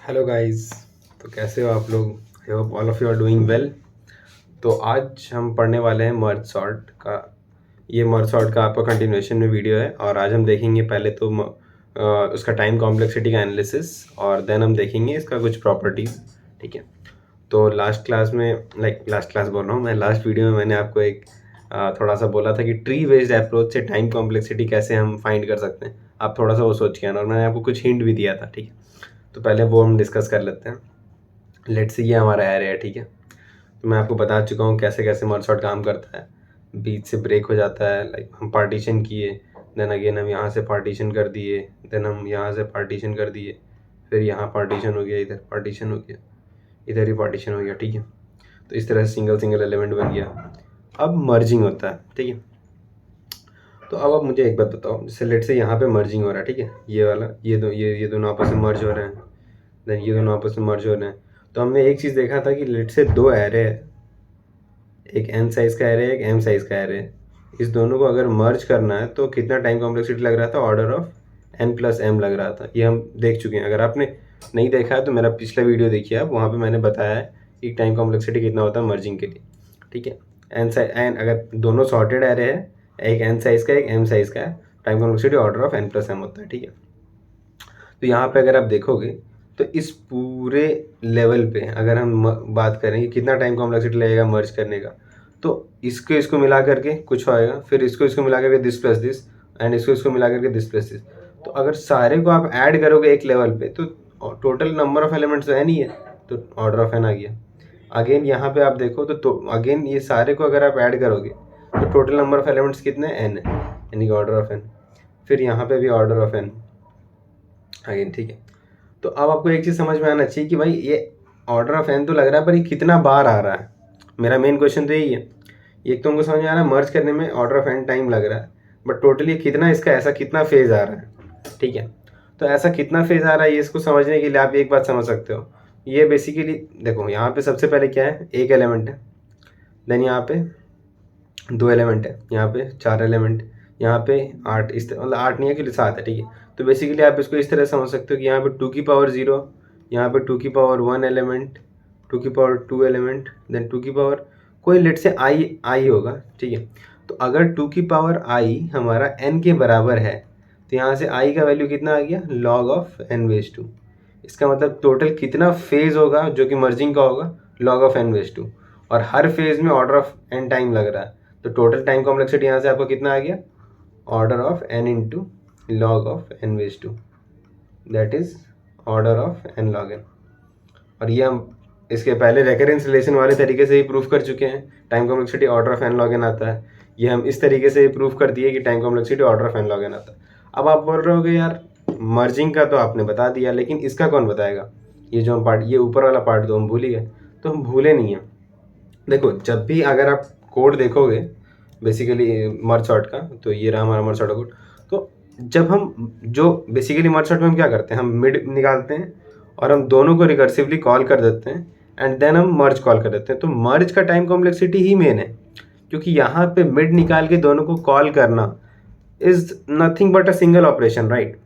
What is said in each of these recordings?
Hello guys. तो कैसे हो आप लोग? I hope all of you are doing well. तो आज हम पढ़ने वाले हैं मर्ज सॉर्ट का। ये मर्ज सॉर्ट का आपका कंटिन्यूएशन में वीडियो है और आज हम देखेंगे पहले तो उसका टाइम कॉम्प्लेक्सिटी का एनालिसिस और देन हम देखेंगे इसका कुछ प्रॉपर्टीज़। ठीक है। तो लास्ट क्लास में लास्ट क्लास बोल रहा हूँ मैं, लास्ट वीडियो में मैंने आपको एक थोड़ा सा बोला था कि ट्री बेस्ड अप्रोच से टाइम कॉम्प्लेक्सिटी कैसे हम फाइंड कर सकते हैं। आप थोड़ा सा वो सोच के आना और मैंने आपको कुछ हिंट भी दिया था। ठीक है। तो पहले वो हम डिस्कस कर लेते हैं। लेट्स से ये हमारा एरे है। ठीक है। तो मैं आपको बता चुका हूँ कैसे कैसे मर्ज सॉर्ट काम करता है। बीच से ब्रेक हो जाता है, लाइक हम पार्टीशन किए, देन अगेन हम यहाँ से पार्टीशन कर दिए, देन हम यहाँ से पार्टीशन कर दिए, फिर यहाँ पार्टीशन हो गया, इधर पार्टीशन हो गया, इधर ही पार्टीशन हो गया। ठीक है। तो इस तरह से सिंगल सिंगल एलिमेंट बन गया। अब मर्जिंग होता है। ठीक है। तो अब आप मुझे एक बात बताओ, जैसे लेट से यहाँ पे मर्जिंग हो रहा है। ठीक है। ये वाला ये दोनों आपस में मर्ज हो रहे हैं, देन ये दोनों आपस में मर्ज हो रहे हैं। तो हमने एक चीज़ देखा था कि लेट से दो एरे है, एक एन साइज़ का एरे है, एक एम साइज़ का एरे है। इस दोनों को अगर मर्ज करना है तो कितना टाइम कॉम्प्लेक्सिटी लग रहा था? Order of N plus M लग रहा था। ये हम देख चुके हैं। अगर आपने नहीं देखा है तो मेरा पिछला वीडियो देखिए आप, वहाँ पे मैंने बताया है कि टाइम कॉम्प्लेक्सिटी कितना होता है मर्जिंग के लिए। ठीक है। एन अगर दोनों सॉर्टेड एरे है, एक एन साइज़ का एक एम साइज़ का है, time complexity order of N plus M होता है। ठीक है। तो यहाँ पे अगर आप देखोगे तो इस पूरे लेवल पे अगर हम बात करें कि कितना टाइम कॉम्प्लेक्सिटी लगेगा मर्ज करने का, तो इसको मिला करके कुछ होएगा, फिर इसको मिला करके दिस प्लस दिस, एंड इसको मिला करके दिस प्लस दिस। तो अगर सारे को आप ऐड करोगे एक लेवल पे तो टोटल नंबर ऑफ एलिमेंट्स तो है नहीं है, तो ऑर्डर ऑफ एन आ गया। अगेन यहाँ पे आप देखो तो अगेन ये सारे को अगर आप ऐड करोगे तो टोटल नंबर ऑफ एलिमेंट्स कितने? एन है, यानी कि ऑर्डर ऑफ एन। फिर यहाँ पे भी ऑर्डर ऑफ एन अगेन। ठीक है। तो अब आपको एक चीज़ समझ में आना चाहिए कि भाई ये ऑर्डर ऑफ एन तो लग रहा है, पर ये कितना बार आ रहा है? मेरा मेन क्वेश्चन तो यही है। एक तो हमको समझ में आ रहा है मर्ज करने में ऑर्डर ऑफ एन टाइम लग रहा है, बट टोटली कितना इसका ऐसा कितना फेज आ रहा है? ठीक है। तो ऐसा कितना फेज आ रहा है ये इसको समझने के लिए आप एक बात समझ सकते हो। ये बेसिकली देखो, यहाँ पे सबसे पहले क्या है? एक एलिमेंट है, देन यहाँ पे दो एलिमेंट है, यहाँ पे चार एलिमेंट, यहाँ पे आठ, इस मतलब आठ नहीं है कि सात है। ठीक है। तो बेसिकली आप इसको इस तरह समझ सकते हो कि यहाँ पे टू की पावर जीरो, यहाँ पे टू की पावर वन एलिमेंट, टू की power two element, then two की पावर कोई लेट से आई आई होगा। ठीक है। तो अगर टू की पावर आई हमारा एन के बराबर है तो यहाँ से आई का वैल्यू कितना आ गया? Log of N base two. इसका मतलब टोटल कितना फेज होगा जो कि मर्जिंग का होगा? Log of N base two. और हर फेज में ऑर्डर ऑफ एन टाइम लग रहा है, तो टोटल टाइम कॉम्प्लेक्सिटी यहाँ से आपको कितना आ गया? Order of N into log of N base two, that is order of N log N. और ये हम इसके पहले रेकरेंस रिलेशन वाले तरीके से ही प्रूफ कर चुके हैं, time complexity order of N log N आता है। ये हम इस तरीके से ही प्रूफ कर दिए कि time complexity order of N log N आता है। अब आप बोल रहे होगे यार मर्जिंग का तो आपने बता दिया, लेकिन इसका कौन बताएगा? ये जो हम पार्ट, ये ऊपर वाला पार्ट तो हम भूल ही गए। तो हम भूले नहीं हैं। देखो, जब भी अगर आप कोड देखोगे बेसिकली मर्ज सॉर्ट का, तो ये रहा हमारा मर्ज सॉर्ट का कोड। तो जब हम जो बेसिकली मर्ज सॉर्ट में हम क्या करते हैं, हम मिड निकालते हैं और हम दोनों को रिकर्सिवली कॉल कर देते हैं, एंड देन हम मर्ज कॉल कर देते हैं। तो मर्ज का टाइम कॉम्प्लेक्सिटी ही मेन है, क्योंकि यहाँ पे मिड निकाल के दोनों को कॉल करना is nothing but a single operation, right?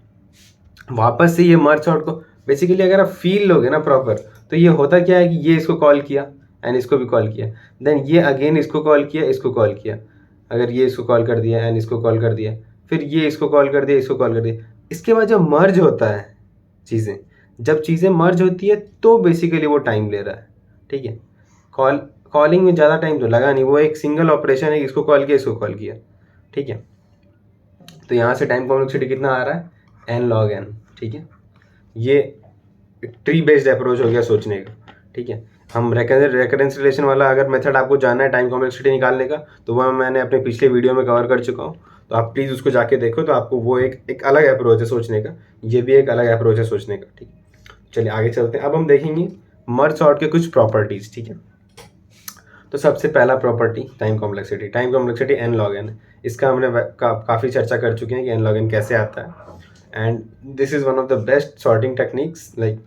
वापस से ये मर्ज सॉर्ट को बेसिकली अगर आप फील लोगे ना प्रॉपर, तो ये होता क्या है कि ये इसको कॉल किया एंड इसको भी कॉल किया, देन ये अगेन इसको कॉल किया, इसको कॉल किया, अगर ये इसको कॉल कर दिया एंड इसको कॉल कर दिया, फिर ये इसको कॉल कर दिया, इसको कॉल कर दिया। इसके बाद जब मर्ज होता है चीज़ें, जब चीज़ें मर्ज होती है तो बेसिकली वो टाइम ले रहा है। ठीक है। कॉलिंग में ज़्यादा टाइम तो लगा नहीं, वो एक सिंगल ऑपरेशन है, इसको कॉल किया, इसको कॉल किया। ठीक है। तो यहाँ से टाइम कॉम्प्लेक्सिटी कितना आ रहा है? N log N. ठीक है। ये ट्री बेस्ड अप्रोच हो गया सोचने का। ठीक है। हम रेकरेंस रिलेशन वाला अगर मेथड आपको जानना है टाइम कॉम्प्लेक्सिटी निकालने का, तो वह मैंने अपने पिछले वीडियो में कवर कर चुका हूँ, तो आप प्लीज़ उसको जाके देखो। तो आपको वो एक अलग अप्रोच है सोचने का, ये भी एक अलग अप्रोच है सोचने का। ठीक है। चलिए आगे चलते हैं। अब हम देखेंगे मर्ज सॉर्ट के कुछ प्रॉपर्टीज़। ठीक है। तो सबसे पहला property time complexity N log N. इसका हमने काफ़ी चर्चा कर चुके हैं कि एन लॉग एन कैसे आता है, and this is one of the best sorting techniques. Like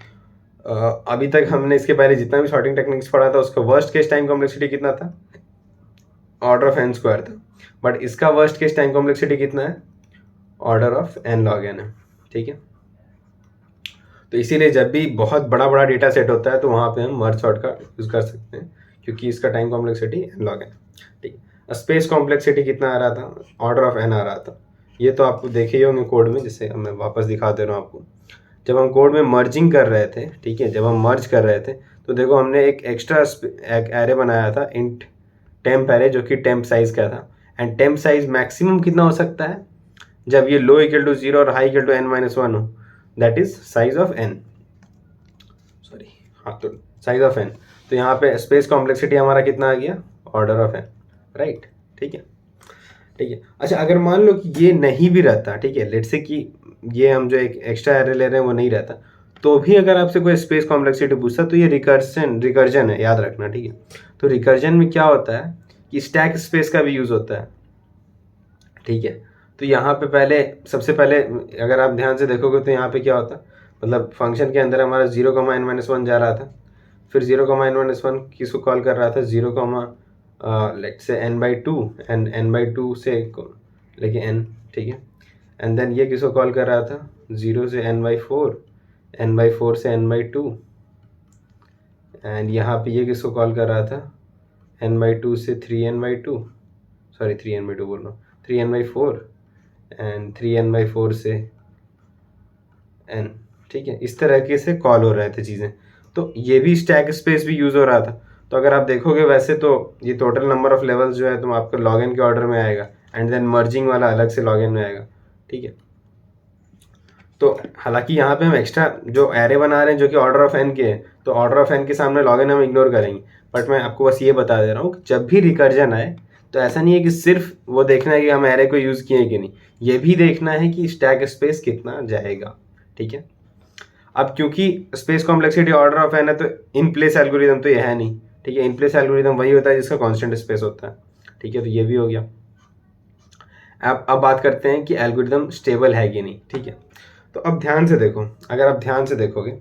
अभी तक हमने इसके पहले जितना भी सॉर्टिंग टेक्निक्स पढ़ा था उसका वर्स्ट केस टाइम कॉम्प्लेक्सिटी कितना था? ऑर्डर ऑफ एन स्क्वायर था। बट इसका वर्स्ट केस टाइम कॉम्प्लेक्सिटी कितना है? Order of N log N है। ठीक है। तो इसीलिए जब भी बहुत बड़ा बड़ा डेटा सेट होता है तो वहाँ पे हम मर्ज सॉर्ट का यूज़ कर सकते हैं, क्योंकि इसका time complexity n log n। ठीक है, स्पेस कॉम्प्लेक्सिटी कितना आ रहा था, ऑर्डर ऑफ n आ रहा था। ये तो आप देखे ही होंगे कोड में, जिससे मैं वापस दिखा दे रहा हूँ आपको। जब हम कोड में मर्जिंग कर रहे थे, ठीक है, जब हम मर्ज कर रहे थे तो देखो हमने एक एक्स्ट्रा एक एरे बनाया था, इंट टेम्प एरे, जो कि टेम्प साइज का था। एंड टेम्प साइज मैक्सिमम कितना हो सकता है, जब ये लो इक्वल टू 0 और हाई इक्वल टू n-1 हो, that is size of n, sorry, हाँ, तो साइज ऑफ n। तो यहाँ पे स्पेस कॉम्प्लेक्सिटी हमारा कितना आ गया, ऑर्डर ऑफ n, राइट। ठीक है, ठीक है। अच्छा, अगर मान लो कि ये नहीं भी रहता, ठीक है, लेट्स से कि ये हम जो एक एक्स्ट्रा एरे ले रहे हैं वो नहीं रहता, तो भी अगर आपसे कोई स्पेस कॉम्प्लेक्सिटी पूछता तो ये रिकर्जन है, याद रखना। ठीक है, तो रिकर्जन में क्या होता है कि स्टैक स्पेस का भी यूज़ होता है। ठीक है, तो यहाँ पे पहले, सबसे पहले अगर आप ध्यान से देखोगे तो यहाँ पे क्या होता, मतलब फंक्शन के अंदर हमारा 0, n-1 जा रहा था, फिर 0, n-1 किसको कॉल कर रहा था, 0, let's say n/2, and n/2 से लेके n, ठीक है, एंड देन ये किसको कॉल कर रहा था, 0 से n/4, n/4 से n/2, एंड यहाँ पे ये किसको कॉल कर रहा था, n/2 से 3n/2, सॉरी 3n/2 बोल रहा हूँ, 3n/4, एंड 3n/4 से n। ठीक है, इस तरीके से कॉल हो रहे थे चीज़ें, तो ये भी स्टैक स्पेस भी यूज़ हो रहा था। तो अगर आप देखोगे वैसे तो ये टोटल नंबर ऑफ लेवल्स जो है तुम आपका लॉग इन के ऑर्डर में आएगा, एंड देन मर्जिंग वाला अलग से लॉग इन में आएगा। ठीक है, तो हालांकि यहाँ पे हम एक्स्ट्रा जो एरे बना रहे हैं जो कि ऑर्डर ऑफ एन के हैं, तो ऑर्डर ऑफ एन के सामने लॉग इन हम इग्नोर करेंगे, बट मैं आपको बस ये बता दे रहा हूँ जब भी रिकर्जन आए तो ऐसा नहीं है कि सिर्फ वो देखना है कि हम एरे को यूज़ किए कि नहीं, ये भी देखना है कि स्टैक स्पेस कितना जाएगा। ठीक है, अब क्योंकि space complexity order of N है तो इन प्लेस एल्गोरिदम तो ये है नहीं। ठीक है, इन प्लेस एल्गोरिदम वही होता है जिसका कांस्टेंट स्पेस होता है। ठीक है, तो ये भी हो गया। अब बात करते हैं कि एल्गोरिदम स्टेबल है कि नहीं। ठीक है, तो अब ध्यान से देखो, अगर आप ध्यान से देखोगे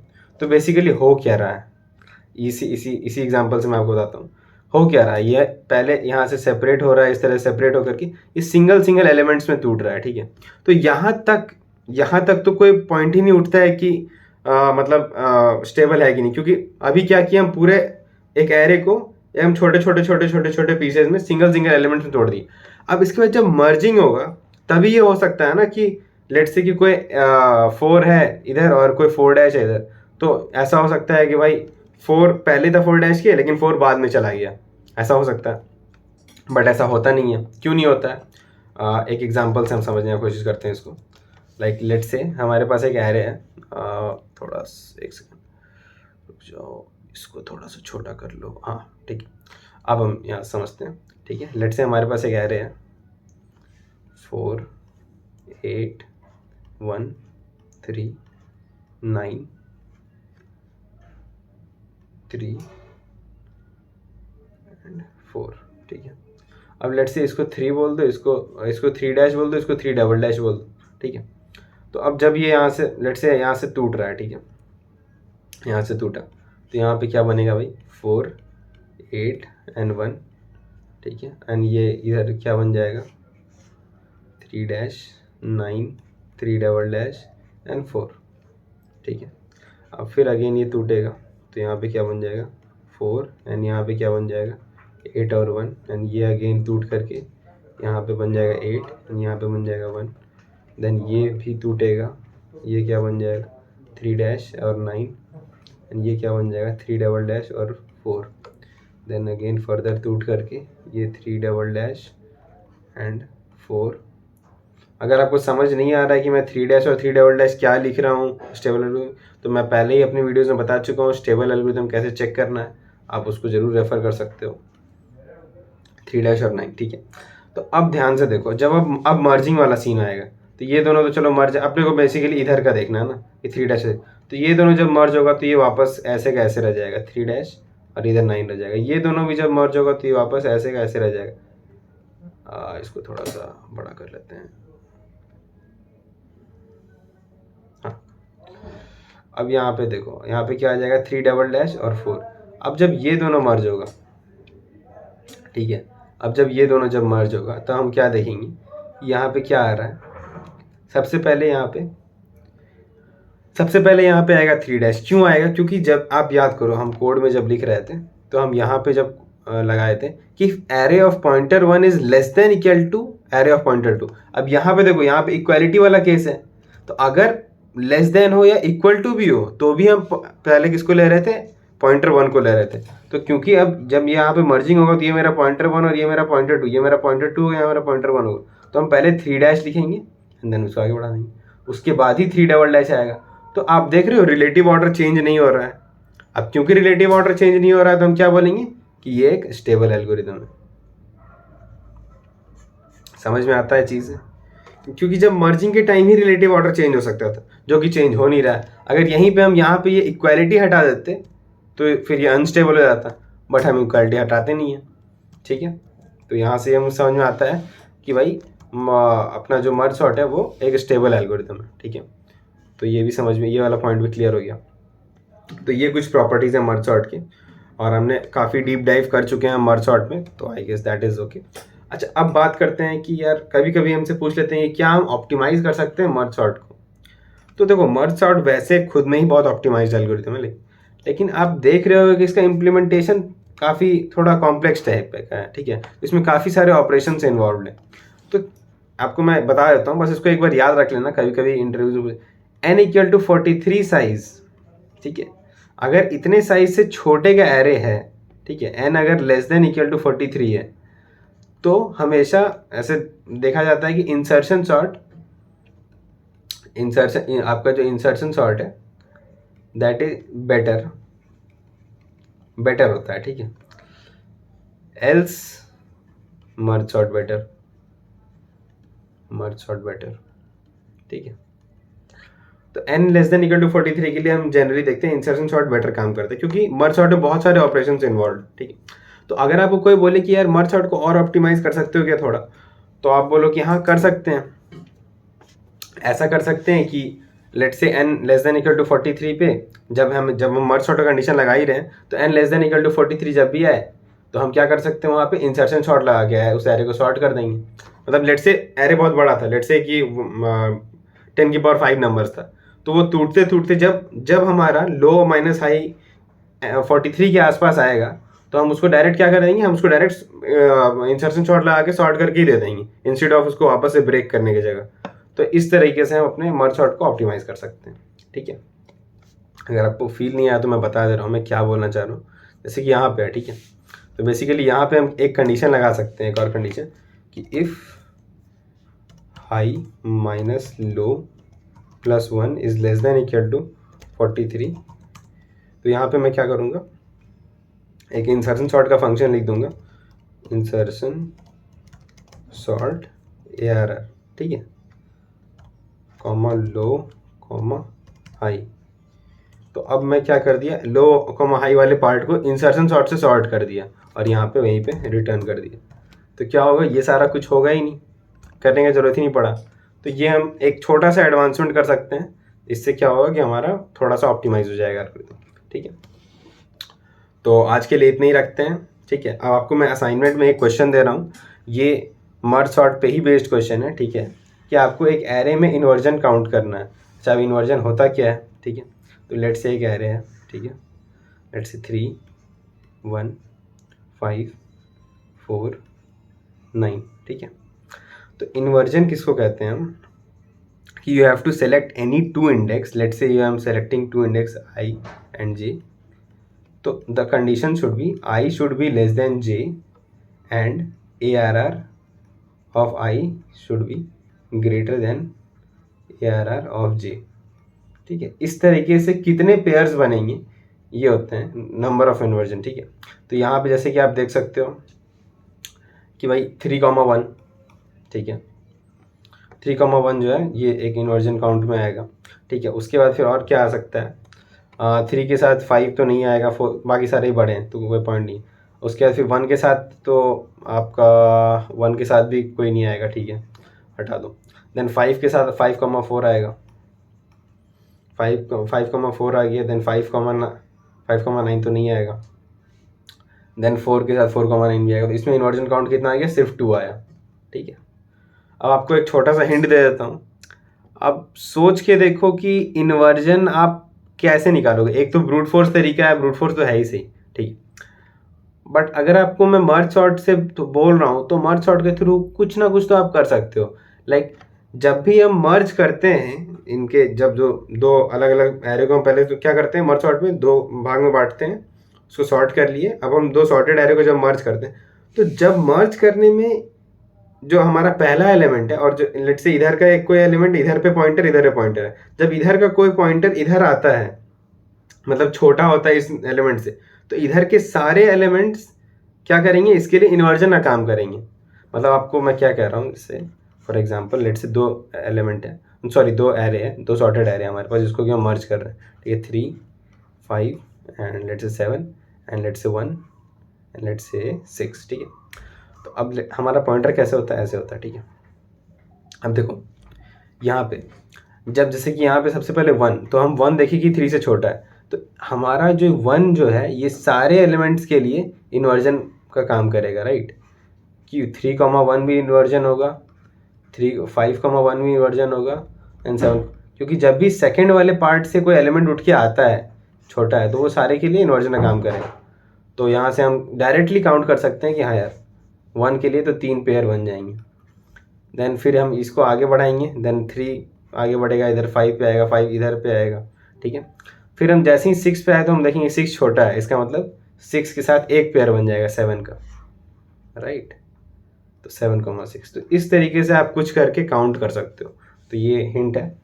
तो बेसिकली हो क्या रहा है, इसी एग्जांपल से मैं आपको बताता हूँ हो क्या रहा है। ये पहले यहाँ से सेपरेट हो रहा है, इस तरह सेपरेट होकर के ये सिंगल एलिमेंट्स में टूट रहा है। ठीक है, तो यहाँ तक तो कोई पॉइंट ही नहीं उठता है कि मतलब स्टेबल है कि नहीं, क्योंकि अभी क्या किया हम पूरे एक एरे को हम छोटे पीसेज में सिंगल एलिमेंट्स में तोड़ दिए। अब इसके बाद जब मर्जिंग होगा तभी ये हो सकता है ना कि लेट्स से कि कोई 4 है इधर और कोई 4 डैश है इधर, तो ऐसा हो सकता है कि भाई 4 पहले था 4 डैश के, लेकिन 4 बाद में चला गया, ऐसा हो सकता है। बट ऐसा होता नहीं है। क्यों नहीं होता है, एक एग्जांपल से हम समझने की कोशिश करते हैं इसको। लाइक लेट्स से हमारे पास एक एरे है, थोड़ा एक सेकंड रुक जाओ, इसको थोड़ा सा छोटा कर लो, हाँ ठीक है, अब हम यहाँ समझते हैं। ठीक है, लेट्स से हमारे पास एक एरे है 4 8 1 3 9 3 एंड 4। ठीक है, अब लेट्स से इसको 3 बोल दो, इसको 3 डैश बोल दो, इसको 3 डबल डैश बोल दो। ठीक है, तो अब जब ये यहाँ से लेट्स से यहाँ से टूट रहा है, ठीक है, यहाँ से टूटा, तो यहाँ पे क्या बनेगा भाई, 4 8 एंड 1। ठीक है, एंड ये इधर क्या बन जाएगा, 3 डैश 9 3 डबल डैश एंड 4। ठीक है, अब फिर अगेन ये टूटेगा, तो यहाँ पे क्या बन जाएगा 4, एंड यहाँ पे क्या बन जाएगा 8 और 1, एंड ये अगेन टूट करके यहाँ पे बन जाएगा 8, एंड यहाँ पे बन जाएगा 1। देन ये भी टूटेगा, ये क्या बन जाएगा 3 डैश और 9, एंड ये क्या बन जाएगा 3 डबल डैश और 4। देन अगेन फर्दर टूट करके ये 3 डबल डैश एंड 4। अगर आपको समझ नहीं आ रहा है कि मैं 3 डैश और 3 डबल डैश क्या लिख रहा हूँ स्टेबल एल्गोरिथम, तो मैं पहले ही अपनी वीडियोज़ में बता चुका हूँ स्टेबल एल्गोरिथम कैसे चेक करना है, आप उसको ज़रूर रेफ़र कर सकते हो, 3 डैश और 9। ठीक है, तो अब ध्यान से देखो, जब अब मर्जिंग वाला सीन आएगा तो ये दोनों तो चलो मर्ज, अपने को बेसिकली इधर का देखना है ना, ये 3 डैश है, तो ये दोनों जब मर्ज होगा तो ये वापस ऐसे का ऐसे रह जाएगा, 3 डैश और इधर 9 रह जाएगा। ये दोनों भी जब मर्ज होगा तो ये वापस ऐसे का ऐसे रह जाएगा। इसको थोड़ा सा बड़ा कर लेते हैं। हाँ, अब यहाँ पे देखो, यहाँ पे क्या आ जाएगा 3 डबल डैश और 4। अब जब ये दोनों मर्ज होगा, ठीक है, अब जब ये दोनों जब मर्ज होगा तो हम क्या देखेंगे, यहाँ पे क्या आ रहा है, सबसे पहले यहाँ पे सबसे पहले यहाँ पे आएगा 3 क्यों आएगा, क्योंकि जब आप याद करो हम कोड में जब लिख रहे थे तो हम यहाँ पे जब लगाए थे कि array of pointer 1 is less than equal to array of pointer 2। अब यहाँ पे देखो यहाँ पे इक्वालिटी वाला केस है, तो अगर लेस देन हो या इक्वल टू भी हो तो भी हम पहले किसको ले रहे थे, पॉइंटर 1 को ले रहे थे। तो क्योंकि अब जब यहाँ पे मर्जिंग होगा तो ये मेरा पॉइंटर 1 और ये मेरा पॉइंटर 2, ये मेरा पॉइंटर 2 होगा, मेरा पॉइंटर 1 होगा, तो हम पहले 3 लिखेंगे एंड देन उसको आगे बढ़ा देंगे, उसके बाद ही 3 आएगा। तो आप देख रहे हो रिलेटिव ऑर्डर चेंज नहीं हो रहा है। अब क्योंकि रिलेटिव ऑर्डर चेंज नहीं हो रहा है तो हम क्या बोलेंगे कि ये एक स्टेबल एल्गोरिथम है। समझ में आता है चीज़, क्योंकि जब मर्जिंग के टाइम ही रिलेटिव ऑर्डर चेंज हो सकता था, जो कि चेंज हो नहीं रहा है। अगर यहीं पे हम यहाँ पे ये इक्वालिटी हटा देते तो फिर ये अनस्टेबल हो जाता, बट हम इक्वालिटी हटाते नहीं है। ठीक है, तो यहाँ से हम समझ में आता है कि भाई अपना जो मर्ज सॉर्ट है वो एक स्टेबल एल्गोरिथम है। ठीक है, तो ये भी समझ में, ये वाला पॉइंट भी क्लियर हो गया। तो ये कुछ प्रॉपर्टीज़ हैं मर्ज सॉर्ट की, और हमने काफ़ी डीप डाइव कर चुके हैं मर्ज सॉर्ट में, तो I guess that is okay. अच्छा, अब बात करते हैं कि यार कभी कभी हमसे पूछ लेते हैं क्या हम ऑप्टिमाइज़ कर सकते हैं मर्ज सॉर्ट को। तो देखो मर्ज सॉर्ट वैसे खुद में ही बहुत ऑप्टिमाइज्ड एल्गोरिथम है, लेकिन आप देख रहे हो कि इसका इम्प्लीमेंटेशन काफ़ी थोड़ा कॉम्प्लेक्स टाइप का है। ठीक है, इसमें काफ़ी सारे ऑपरेशंस इन्वॉल्व हैं। तो आपको मैं बता देता हूँ, बस इसको एक बार याद रख लेना, कभी कभी इंटरव्यूज में n इक्वल टू 43 साइज। ठीक है, अगर इतने साइज से छोटे का एरे है, ठीक है, n अगर लेस देन इक्वल टू 43 है, तो हमेशा ऐसे देखा जाता है कि इंसर्शन आपका जो इंसर्शन सॉर्ट है दैट इज बेटर होता है। ठीक है, एल्स मर्ज सॉर्ट बेटर। ठीक है, तो n less than equal to 43 के लिए हम जनरली देखते हैं इंसर्शन सॉर्ट बेटर काम करते हैं, क्योंकि मर्ज सॉर्ट में बहुत सारे ऑपरेशंस इन्वॉल्व। ठीक है, तो अगर आपको कोई बोले कि यार मर्ज सॉर्ट को और ऑप्टिमाइज कर सकते हो क्या थोड़ा, तो आप बोलो कि हाँ कर सकते हैं। ऐसा कर सकते हैं कि let say n less than equal to 43 पे जब हम मर्ज सॉर्ट का कंडीशन लगा ही रहे हैं, तो n less than equal to 43 जब भी आए तो हम क्या कर सकते हैं, वहाँ पे इंसर्शन सॉर्ट लगा के आए उस एरे को सॉर्ट कर देंगे। मतलब लेट से एरे बहुत बड़ा था, लेट से कि 10 की पावर 5 नंबर्स था, तो वो टूटते जब हमारा लो माइनस हाई 43 के आसपास आएगा तो हम उसको डायरेक्ट क्या कर देंगे, हम उसको डायरेक्ट इंसर्शन सॉर्ट लगा के सॉर्ट करके ही दे देंगे, इंस्टेड ऑफ उसको वापस से ब्रेक करने की जगह। तो इस तरीके से हम अपने मर्ज सॉर्ट को ऑप्टिमाइज कर सकते हैं। ठीक है, अगर आपको फील नहीं आया तो मैं बता दे रहा हूँ मैं क्या बोलना चाह रहा हूँ। जैसे कि यहाँ पे है, ठीक है, तो बेसिकली यहाँ पे हम एक कंडीशन लगा सकते हैं, एक और कंडीशन कि if high minus low plus 1 is less than equal to 43। तो यहाँ पे मैं क्या करूँगा, एक इंसर्शन सॉर्ट का फंक्शन लिख दूंगा, इंसर्शन सॉर्ट ARR। ठीक है, कॉमा लो कॉमा हाई। तो अब मैं क्या कर दिया, लो कॉमा हाई वाले पार्ट को इंसर्शन सॉर्ट से सॉर्ट कर दिया और यहाँ पे वहीं पे रिटर्न कर दिया। तो क्या होगा, ये सारा कुछ होगा ही नहीं, करने की ज़रूरत ही नहीं पड़ा। तो ये हम एक छोटा सा एडवांसमेंट कर सकते हैं, इससे क्या होगा कि हमारा थोड़ा सा ऑप्टिमाइज हो जाएगा। ठीक है, तो आज के लिए इतना ही रखते हैं। ठीक है, अब आपको मैं असाइनमेंट में एक क्वेश्चन दे रहा हूँ, ये मर्ज सॉर्ट पे ही बेस्ड क्वेश्चन है। ठीक है, कि आपको एक एरे में इन्वर्जन काउंट करना है। अच्छा, अब इन्वर्जन होता क्या है, ठीक है, तो लेट से एक एरे है, ठीक है, लेट से 3 1 5 4 9। ठीक है, तो इन्वर्जन किसको कहते हैं हम, कि you have to select any 2 index, let say you am selecting 2 index I and J। तो the condition should be I should be less than J and ARR of I should be greater than ARR of J। ठीक है, इस तरीके से कितने pairs बनेंगे ये होते हैं नंबर ऑफ इन्वर्जन। ठीक है, तो यहाँ पे जैसे कि आप देख सकते हो कि भाई 3,1, ठीक है, 3,1 जो है ये एक इन्वर्जन काउंट में आएगा। ठीक है, उसके बाद फिर और क्या आ सकता है, 3 के साथ 5 तो नहीं आएगा, 4 बाकी सारे ही बड़े हैं तो कोई पॉइंट नहीं। उसके बाद फिर 1 के साथ तो आपका 1 के साथ भी कोई नहीं आएगा, ठीक है, हटा दो। देन 5 के साथ 5,4 आएगा, 5,4 आ गया। देन 5,9 तो नहीं आएगा। देन 4 के साथ 4,9 भी आएगा। तो इसमें इन्वर्जन काउंट कितना आ गया, सिर्फ 2 आया। ठीक है, अब आपको एक छोटा सा हिंट दे देता हूँ, अब सोच के देखो कि इन्वर्जन आप कैसे निकालोगे। एक तो ब्रूट फोर्स तरीका है, ब्रूट फोर्स तो है ही सही, ठीक। बट अगर आपको मैं मर्ज सॉर्ट से तो बोल रहा हूँ, तो मर्ज सॉर्ट के थ्रू कुछ ना कुछ तो आप कर सकते हो। लाइक जब भी हम मर्ज करते हैं इनके, जब जो दो अलग अलग एरे को हम पहले तो क्या करते हैं, मर्ज सॉर्ट में दो भाग में बांटते हैं, उसको सॉर्ट कर लिए। अब हम दो सॉर्टेड एरे को जब मर्ज करते हैं, तो जब मर्ज करने में जो हमारा पहला एलिमेंट है और जो लेट्स से इधर का एक कोई एलिमेंट इधर पे पॉइंटर, इधर पे पॉइंटर है, जब इधर का कोई पॉइंटर इधर आता है, मतलब छोटा होता है इस एलिमेंट से, तो इधर के सारे एलिमेंट्स क्या करेंगे, इसके लिए इन्वर्जन का काम करेंगे। मतलब आपको मैं क्या कह रहा हूँ, इससे फॉर एग्जांपल लेट्स से दो एलिमेंट है, सॉरी दो एरे है, दो सॉर्टेड एरे है हमारे पास, जिसको कि हम मर्ज कर रहे हैं, ठीक है। 3 5 and let's say 7 and let's say 1 and let's say 6, ठीक है। तो अब हमारा पॉइंटर कैसे होता है, ऐसे होता है, ठीक है। अब देखो यहाँ पे जब जैसे कि यहाँ पे सबसे पहले 1, तो हम 1 देखें कि 3 से छोटा है, तो हमारा जो 1 जो है ये सारे एलिमेंट्स के लिए इन्वर्जन का काम करेगा, राइट। कि 3,1 भी इन्वर्जन होगा, 5,1 भी इन्वर्जन होगा एंड 7, क्योंकि जब भी सेकंड वाले पार्ट से कोई एलिमेंट उठ के आता है छोटा है, तो वो सारे के लिए इन्वर्जन का काम करेगा। तो यहाँ से हम डायरेक्टली काउंट कर सकते हैं कि हाँ यार 1 के लिए तो 3 पेयर बन जाएंगे। देन फिर हम इसको आगे बढ़ाएंगे, देन 3 आगे बढ़ेगा, इधर 5 पे आएगा, 5 इधर पे आएगा, ठीक है। फिर हम जैसे ही 6 पे आए तो हम देखेंगे 6 छोटा है, इसका मतलब 6 के साथ एक पेयर बन जाएगा 7 का, राइट। तो 7,6, तो इस तरीके से आप कुछ करके काउंट कर सकते हो। तो ये हिंट है,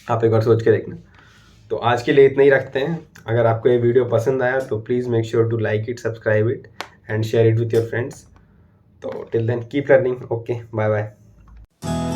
आप एक बार सोच के देखना। तो आज के लिए इतना ही रखते हैं। अगर आपको ये वीडियो पसंद आया तो please make sure to like it, subscribe it and share it with your friends. तो till then keep learning, okay, bye bye.